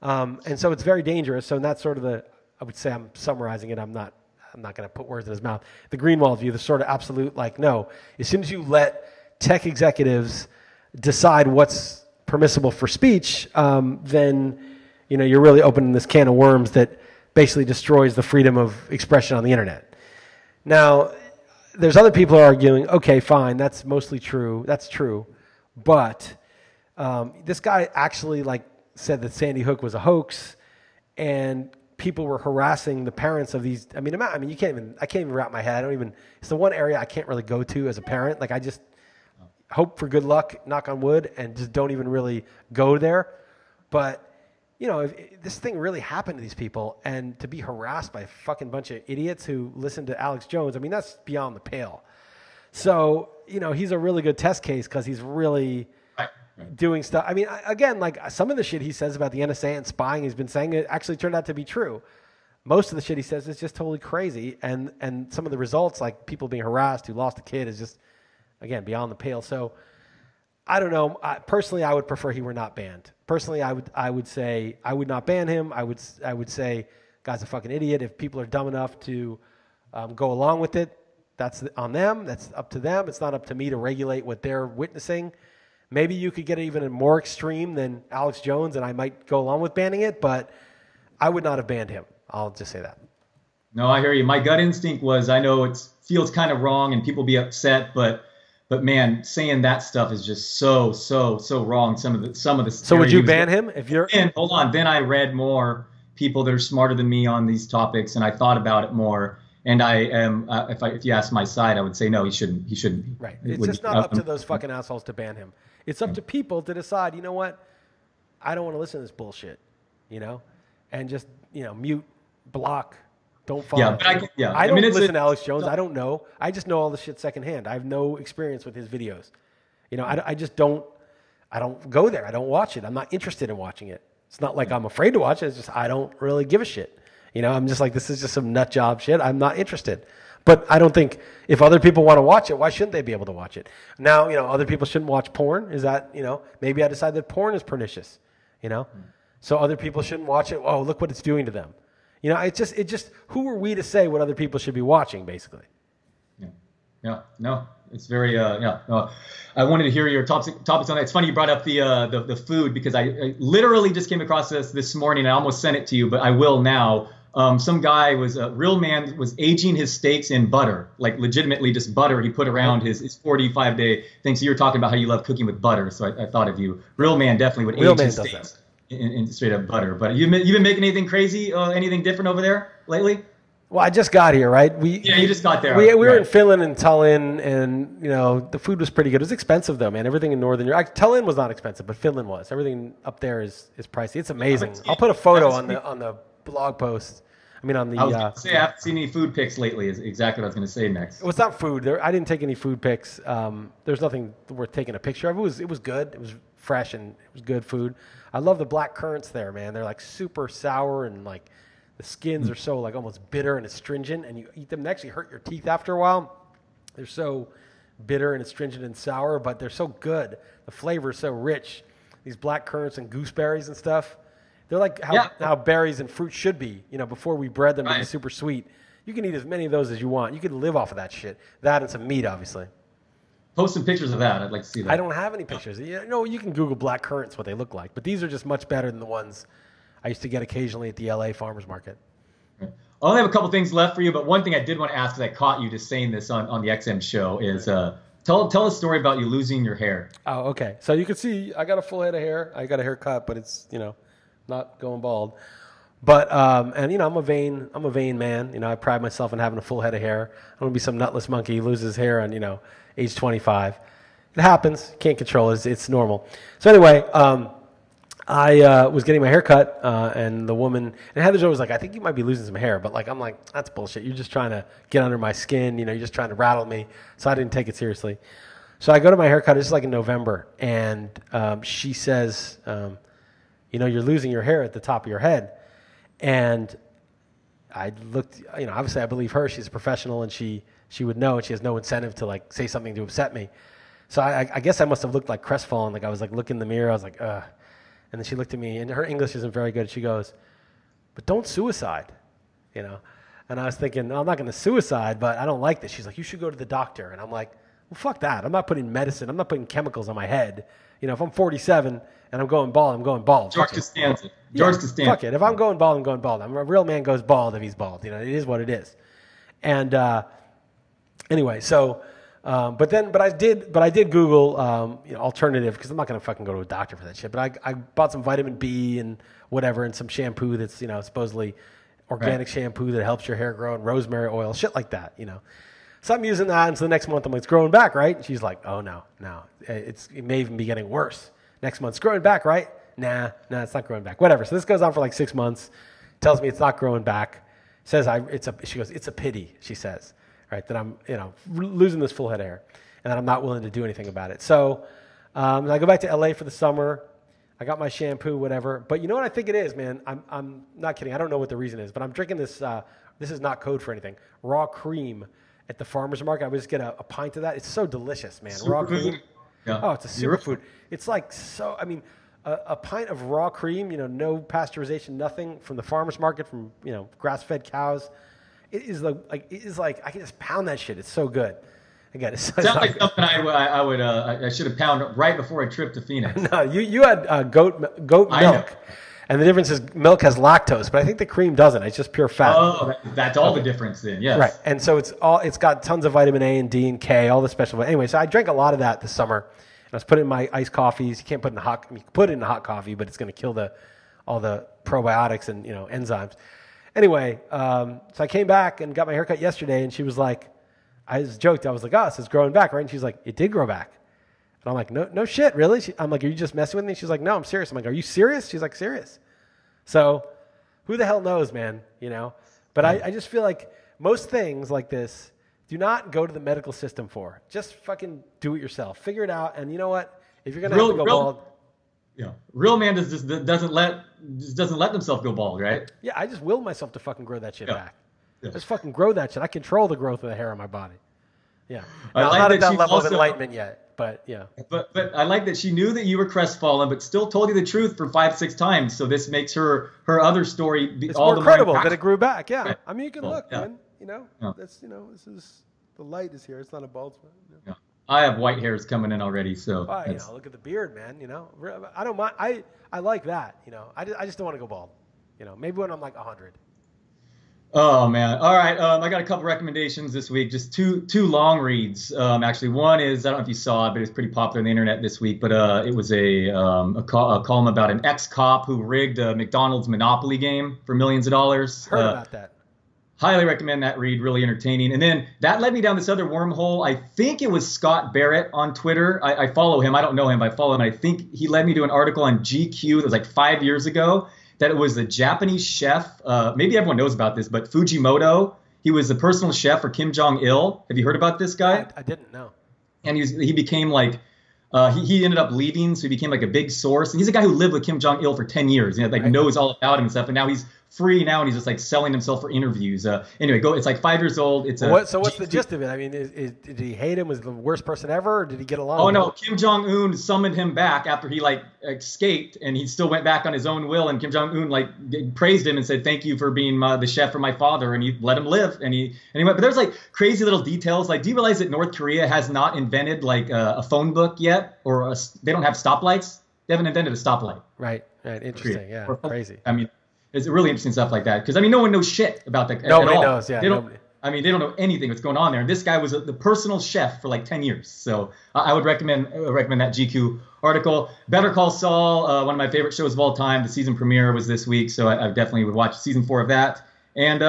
A: And so it's very dangerous. So that's sort of I would say I'm summarizing it. I'm not going to put words in his mouth. The Greenwald view, the sort of absolute, like, no, as soon as you let tech executives decide what's permissible for speech, then, you're really opening this can of worms that basically destroys the freedom of expression on the internet. Now, there's other people who are arguing, okay, fine, that's mostly true. That's true. But this guy actually said that Sandy Hook was a hoax, and people were harassing the parents of these. I mean, I can't even wrap my head. It's the one area I can't really go to as a parent. Like, I just hope for good luck, knock on wood, and just don't even really go there. But if this thing really happened to these people, and to be harassed by a fucking bunch of idiots who listen to Alex Jones, I mean, that's beyond the pale. So, he's a really good test case because he's really doing stuff. I mean, again, some of the shit he says about the NSA and spying he's been saying, it actually turned out to be true. Most of the shit he says is just totally crazy. And some of the results, like people being harassed who lost a kid, is just, again, beyond the pale. So, I don't know. Personally, I would prefer he were not banned. Personally, I would say I would not ban him. I would say, guy's a fucking idiot. If people are dumb enough to go along with it, that's on them. That's up to them. It's not up to me to regulate what they're witnessing. Maybe you could get even more extreme than Alex Jones, and I might go along with banning it, but I would not have banned him. I'll just say that.
B: No, I hear you. My gut instinct was, I know it feels kind of wrong and people be upset, but man, saying that stuff is just so wrong. Some of the.
A: So would you ban him if you're?
B: And hold on. Then I read more people that are smarter than me on these topics, and I thought about it more. And I am, if you ask my side, I would say no, he shouldn't. He shouldn't.
A: Right. It's just not up to those fucking assholes to ban him. It's up to people to decide. You know what? I don't want to listen to this bullshit. And just mute, block, Don't follow.
B: Yeah, but
A: I don't listen to Alex Jones. I don't know. I just know all the shit secondhand. I have no experience with his videos. I just don't. I don't go there. I don't watch it. I'm not interested in watching it. It's not like I'm afraid to watch it. It's just I don't really give a shit. I'm just like, this is just some nut job shit. I'm not interested. But I don't think if other people want to watch it, why shouldn't they be able to watch it? Now, other people shouldn't watch porn. Is that, maybe I decide that porn is pernicious, So other people shouldn't watch it. Oh, look what it's doing to them. It just, who are we to say what other people should be watching, basically?
B: Yeah. No, it's very, I wanted to hear your topics on that. It's funny you brought up the food because I literally just came across this morning. I almost sent it to you, but I will now. Some guy real man was aging his steaks in butter, like legitimately just butter he put around his 45-day thing. So you were talking about how you love cooking with butter. So I thought of you. Real man definitely would age his steaks in straight up butter. But you been making anything crazy, anything different over there lately?
A: Well, I just got here, right?
B: You just got there.
A: We were in Finland and Tallinn, and the food was pretty good. It was expensive though, man. Everything in Northern Europe, Tallinn was not expensive, but Finland was. Everything up there is pricey. It's amazing. I'll put a photo on the blog post. I mean, on the.
B: I was going to say I haven't seen any food pics lately. Is exactly what I was going to say next.
A: Well, it's not food. I didn't take any food pics. There's nothing worth taking a picture of. It was good. It was fresh and it was good food. I love the black currants there, man. They're like super sour and like. The skins are so like almost bitter and astringent, and you eat them. They actually hurt your teeth after a while. They're so bitter and astringent and sour, but they're so good. The flavor is so rich. These black currants and gooseberries and stuff. They're like how berries and fruit should be. Before we bred them to be super sweet. You can eat as many of those as you want. You can live off of that shit. That and some meat, obviously.
B: Post some pictures of that. I'd like to see that.
A: I don't have any pictures. You can Google black currants, what they look like, but these are just much better than the ones I used to get occasionally at the LA farmers market.
B: I only have a couple things left for you, but one thing I did want to ask, because I caught you just saying this on the XM show, is tell a story about you losing your hair.
A: Oh, okay. So you can see I got a full head of hair. I got a haircut, but it's not going bald. But and I'm a vain man. I pride myself in having a full head of hair. I don't want to be some nutless monkey who loses his hair on age 25. It happens. Can't control it. It's normal. So anyway. I was getting my hair cut, and the woman, and Heather's always like, I think you might be losing some hair, but I'm like, that's bullshit. You're just trying to get under my skin, you're just trying to rattle me. So I didn't take it seriously. So I go to my haircut, it's like in November, and she says, you're losing your hair at the top of your head. And I looked, obviously I believe her. She's a professional, and she would know, and she has no incentive to say something to upset me. So I guess I must have looked like crestfallen. I was looking in the mirror. I was like, ugh. And then she looked at me, and her English isn't very good. She goes, but don't suicide, And I was thinking, no, I'm not going to suicide, but I don't like this. She's like, you should go to the doctor. And I'm like, well, fuck that. I'm not putting medicine. I'm not putting chemicals on my head. If I'm 47 and I'm going bald, I'm going bald.
B: George Costanza. George Costanza.
A: Fuck it. If I'm going bald, I'm going bald. A real man goes bald if he's bald. It is what it is. And anyway, so... But I did Google alternative, because I'm not gonna fucking go to a doctor for that shit. But I bought some vitamin B and whatever, and some shampoo that's supposedly organic shampoo that helps your hair grow, and rosemary oil, shit like that. So I'm using that, and so the next month I'm like, it's growing back, right? And she's like, oh no, it may even be getting worse. Next month, it's growing back, right? Nah, it's not growing back. Whatever. So this goes on for 6 months. Tells me it's not growing back. Says she goes, it's a pity. She says. Right, that I'm, losing this full head of hair, and that I'm not willing to do anything about it. So I go back to LA for the summer. I got my shampoo, whatever. But you know what I think it is, man? I'm not kidding. I don't know what the reason is, but I'm drinking this. This is not code for anything. Raw cream at the farmer's market. I would just get a pint of that. It's so delicious, man. Raw cream.
B: Yeah.
A: Oh, it's a superfood. It's so. I mean, a pint of raw cream. No pasteurization, nothing, from the farmer's market, from grass-fed cows. It is like I can just pound that shit. It's so good. Again, it sounds
B: like something I should have pounded right before I tripped to Phoenix.
A: No, you had goat milk, and the difference is milk has lactose, but I think the cream doesn't. It's just pure fat.
B: Oh, that's all the difference then. Yes.
A: Right, and so it's got tons of vitamin A and D and K, all the special. Anyway, so I drank a lot of that this summer, and I was putting it in my iced coffees. You can't put it in hot. You can put it in hot coffee, but it's going to kill all the probiotics and enzymes. Anyway, so I came back and got my haircut yesterday, and she was like, I just joked. I was like, it's growing back, right? And she's like, it did grow back. And I'm like, no shit, really? I'm like, are you just messing with me? She's like, no, I'm serious. I'm like, are you serious? She's like, serious. So who the hell knows, man? But I just feel like most things like this, do not go to the medical system for. Just fucking do it yourself. Figure it out. And you know what? If you're going to have to go bald.
B: Yeah. Real man doesn't let themselves go bald, right?
A: Yeah, I just willed myself to fucking grow that shit back. Yeah. Just fucking grow that shit. I control the growth of the hair on my body. Yeah. Now, I'm not at that level of enlightenment yet, but yeah.
B: But I like that she knew that you were crestfallen, but still told you the truth for 5-6 times. So this makes her other story
A: it's all more credible that it grew back. Yeah. Right. I mean, you can look, man. You know, that's this is the light is here. It's not a bald spot.
B: Yeah. I have white hairs coming in already, so.
A: Look at the beard, man. You know, I don't mind. I like that. You know, I just don't want to go bald. You know, maybe when I'm like 100.
B: Oh man! All right, I got a couple recommendations this week. Just two long reads. Actually, one is I don't know if you saw it, but it's pretty popular on the internet this week. But it was a column about an ex-cop who rigged a McDonald's Monopoly game for millions of dollars.
A: Heard about that.
B: Highly recommend that read. Really entertaining. And then that led me down this other wormhole. I think it was Scott Barrett on Twitter. I follow him. I don't know him, but I follow him. I think he led me to an article on GQ that was like 5 years ago. That it was a Japanese chef. Maybe everyone knows about this, but Fujimoto. He was the personal chef for Kim Jong-il. Have you heard about this guy?
A: I didn't know.
B: And he became like he ended up leaving, so he became like a big source. And he's a guy who lived with Kim Jong-il for 10 years. You know, like knows all about him and stuff. And now he's free now, and he's just like selling himself for interviews. Anyway, it's like 5 years old. It's
A: so what's the gist of it? I mean, did he hate him? Was he the worst person ever, or did he get along?
B: Oh no, Kim Jong-un summoned him back after he like escaped, and he still went back on his own will. And Kim Jong-un like praised him and said, "Thank you for being the chef for my father," and he let him live. And he went. But there's like crazy little details. Like, do you realize that North Korea has not invented like a phone book yet, or they don't have stoplights? They haven't invented a stoplight.
A: Right. Interesting. Yeah. Crazy.
B: I mean. It's really interesting stuff like that because I mean no one knows shit about that.
A: Nobody knows. Yeah.
B: They don't know anything that's going on there. And this guy was the personal chef for like 10 years. So I would recommend that GQ article. Better Call Saul, one of my favorite shows of all time. The season premiere was this week, so I definitely would watch season 4 of that. And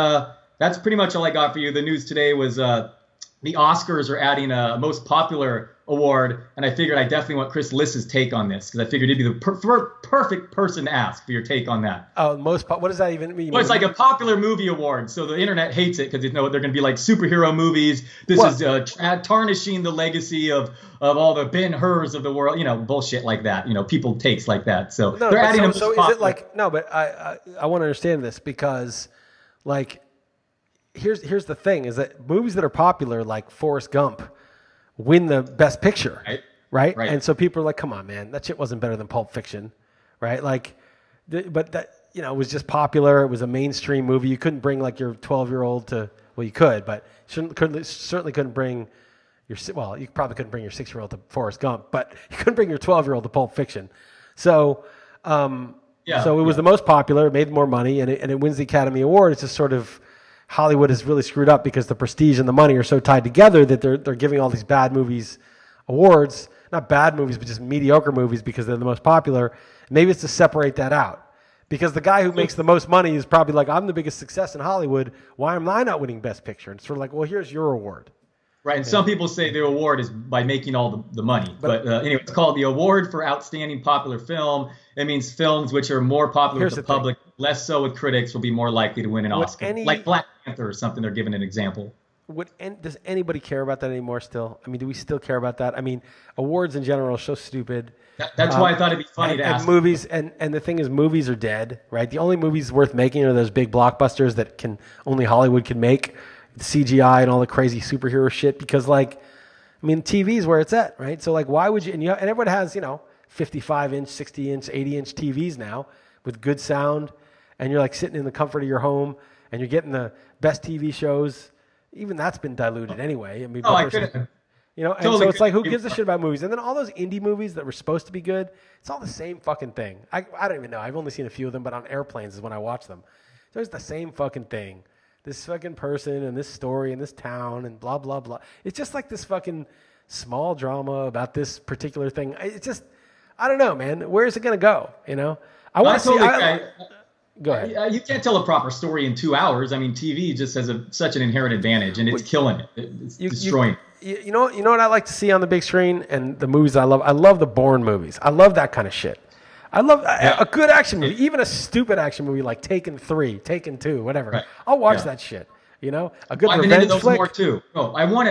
B: that's pretty much all I got for you. The news today was the Oscars are adding a most popular award, and I figured I definitely want Chris Liss's take on this because I figured he'd be the perfect person to ask for your take on that.
A: Oh, what does that even mean?
B: Well, it's like a popular movie award, so the internet hates it because they know they're going to be like superhero movies. This is tarnishing the legacy of all the Ben-Hurs of the world, you know, bullshit like that. You know, people takes like that. So they're adding them.
A: So is it like no? But I want to understand this because like here's the thing is that movies that are popular like Forrest Gump win the best picture, right? And so people are like, come on, man, that shit wasn't better than Pulp Fiction, right? Like, but that, you know, it was just popular. It was a mainstream movie. You couldn't bring like your 12-year-old to, well, you could, but certainly couldn't bring you probably couldn't bring your 6-year-old to Forrest Gump, but you couldn't bring your 12-year-old to Pulp Fiction. So, so it was the most popular, it made more money, and it wins the Academy Award. It's just sort of, Hollywood is really screwed up because the prestige and the money are so tied together that they're giving all these bad movies awards. Not bad movies, but just mediocre movies because they're the most popular. Maybe it's to separate that out. Because the guy who makes the most money is probably like, I'm the biggest success in Hollywood. Why am I not winning Best Picture? And it's sort of like, well, here's your award.
B: Right, and some people say the award is by making all the money. But anyway, it's called the Award for Outstanding Popular Film. It means films which are more popular with the public, less so with critics, will be more likely to win an Oscar. Like Black Panther or something, they're giving an example.
A: Does anybody care about that anymore still? I mean, do we still care about that? I mean, awards in general are so stupid.
B: That's why I thought it'd be funny to ask.
A: Movies, and the thing is, movies are dead, right? The only movies worth making are those big blockbusters that only Hollywood can make. CGI and all the crazy superhero shit because like, I mean, TV is where it's at, right? So like, why would you, and everyone has, 55-inch, 60-inch, 80-inch TVs now with good sound, and you're like sitting in the comfort of your home and you're getting the best TV shows. Even that's been diluted anyway. I mean,
B: I couldn't.
A: And so it's like, who gives a shit about movies? And then all those indie movies that were supposed to be good, it's all the same fucking thing. I don't even know. I've only seen a few of them, but on airplanes is when I watch them. So it's the same fucking thing. This fucking person and this story and this town and blah, blah, blah. It's just like this fucking small drama about this particular thing. It's just, I don't know, man. Where is it going to go? I want to see. Go ahead.
B: You can't tell a proper story in 2 hours. I mean, TV just has such an inherent advantage, and it's killing it. It's destroying it.
A: You know what I like to see on the big screen and the movies I love? I love the Bourne movies. I love that kind of shit. I love a good action movie, even a stupid action movie like Taken 3, Taken 2, whatever. Right. I'll watch that shit. You know, a good revenge flick. I've been into those
B: more too. Oh, I want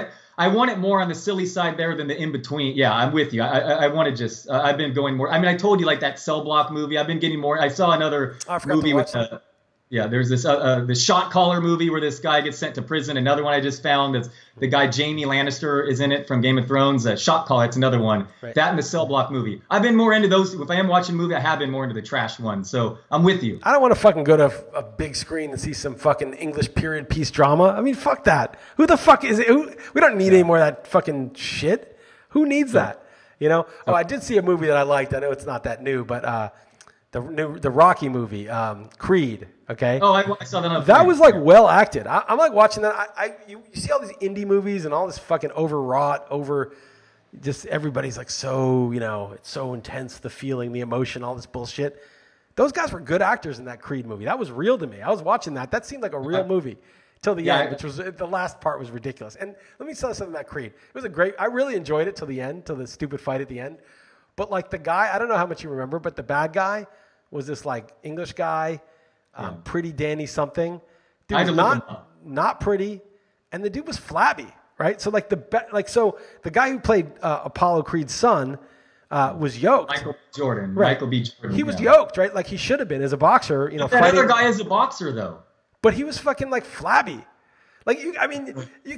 B: it more on the silly side there than the in between. Yeah, I'm with you. I want to just. I've been going more. I mean, I told you like that Cell Block movie. I've been getting more. I saw another movie with. There's this the Shot Caller movie where this guy gets sent to prison. Another one I just found that's the guy Jaime Lannister is in it from Game of Thrones. Shot Caller, it's another one. Right. That and the Cell Block movie. I've been more into those. If I am watching a movie, I have been more into the trash ones. So I'm with you.
A: I don't want to fucking go to a big screen and see some fucking English period piece drama. I mean, fuck that. Who the fuck is it? We don't need any more of that fucking shit. Who needs that? You know? Oh, I did see a movie that I liked. I know it's not that new, but the Rocky movie, Creed. Okay.
B: Oh, I saw that.
A: That was like well acted. I'm like watching that. You see all these indie movies and all this fucking overwrought, just everybody's like so, you know, it's so intense, the feeling, the emotion, all this bullshit. Those guys were good actors in that Creed movie. That was real to me. I was watching that. That seemed like a real movie till the end, which was the last part was ridiculous. And let me tell you something about Creed. It was I really enjoyed it till the end, till the stupid fight at the end. But like the guy, I don't know how much you remember, but the bad guy was this like English guy. Pretty Danny something. Dude was not pretty, and the dude was flabby, right? So like the guy who played Apollo Creed's son was yoked.
B: Michael Jordan,
A: right?
B: Michael B. Jordan.
A: He was yoked, right? Like he should have been as a boxer, you know.
B: That other guy is a boxer though.
A: But he was fucking like flabby. Like you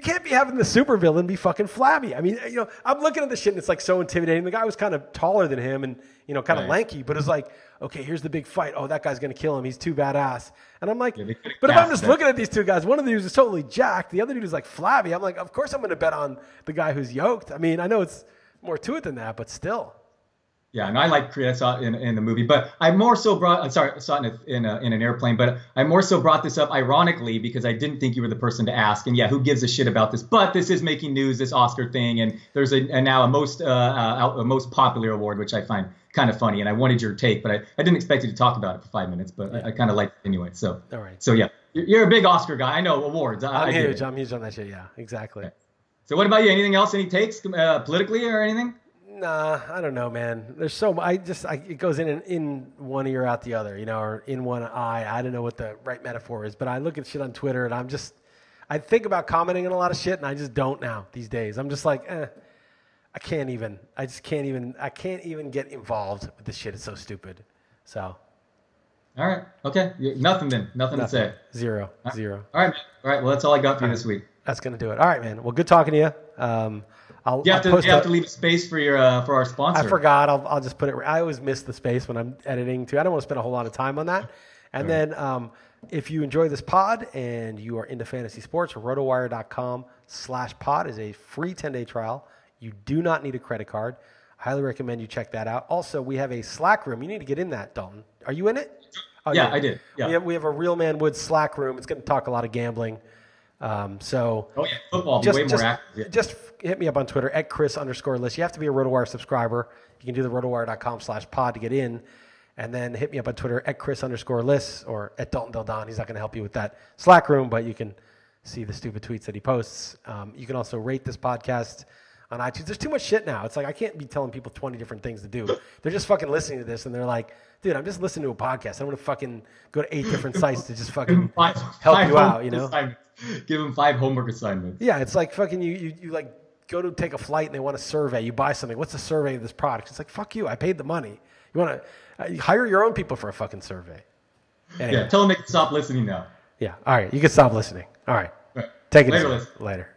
A: can't be having the supervillain be fucking flabby. I mean, you know, I'm looking at the shit and it's like so intimidating. The guy was kind of taller than him and, you know, kind of lanky, but it's like, okay, here's the big fight. Oh, that guy's going to kill him. He's too badass. And I'm like, but if I'm just looking at these two guys, one of the dudes is totally jacked. The other dude is like flabby. I'm like, of course I'm going to bet on the guy who's yoked. I mean, I know it's more to it than that, but still.
B: Yeah, and I like Creed. I saw it in the movie, but I more so I saw it in an airplane. But I more so brought this up ironically because I didn't think you were the person to ask. And yeah, who gives a shit about this? But this is making news, this Oscar thing, and there's now a most popular award, which I find kind of funny. And I wanted your take, but I didn't expect you to talk about it for 5 minutes. But I kind of liked it anyway. So all right. So yeah, you're a big Oscar guy. I know awards.
A: I'm huge. I'm huge on that shit. Yeah, exactly.
B: Okay. So what about you? Anything else? Any takes politically or anything?
A: Nah, I don't know, man. There's so it goes in one ear out the other, you know, or in one eye. I don't know what the right metaphor is, but I look at shit on Twitter and I think about commenting on a lot of shit and I just don't now these days. I'm just like, I can't even get involved with this shit. It's so stupid. So.
B: All right. Okay. Nothing to say.
A: Zero.
B: All right. Man. All right. Well, that's all I got for you this week.
A: That's going to do it. All right, man. Well, good talking to you. You have
B: to leave space for for our sponsor.
A: I forgot. I'll just put it. I always miss the space when I'm editing too. I don't want to spend a whole lot of time on that. And then if you enjoy this pod and you are into fantasy sports, rotowire.com/pod is a free 10-day trial. You do not need a credit card. I highly recommend you check that out. Also, we have a Slack room. You need to get in that, Dalton. Are you in it?
B: Oh, yeah, I did. Yeah.
A: We have a Real Man Woods Slack room. It's going to talk a lot of gambling.
B: Football be way more active. Yeah.
A: Just hit me up on Twitter at Chris_Liss. You have to be a RotoWire subscriber. You can do the rotowire.com/pod to get in, and then hit me up on Twitter at Chris_Liss or at Dalton Del Don. He's not going to help you with that Slack room, but you can see the stupid tweets that he posts. You can also rate this podcast on iTunes. There's too much shit now. It's like I can't be telling people 20 different things to do. They're just fucking listening to this, and they're like, dude, I'm just listening to a podcast. I don't want to fucking go to 8 different sites to just fucking help you out, you know?
B: Give them 5 homework assignments.
A: Yeah, it's like fucking you like go to take a flight and they want a survey. You buy something. What's the survey of this product? It's like, fuck you. I paid the money. You want to hire your own people for a fucking survey. Anyway.
B: Yeah, tell them they can stop listening now.
A: Yeah, all right. You can stop listening. All right. Take it easy. Later.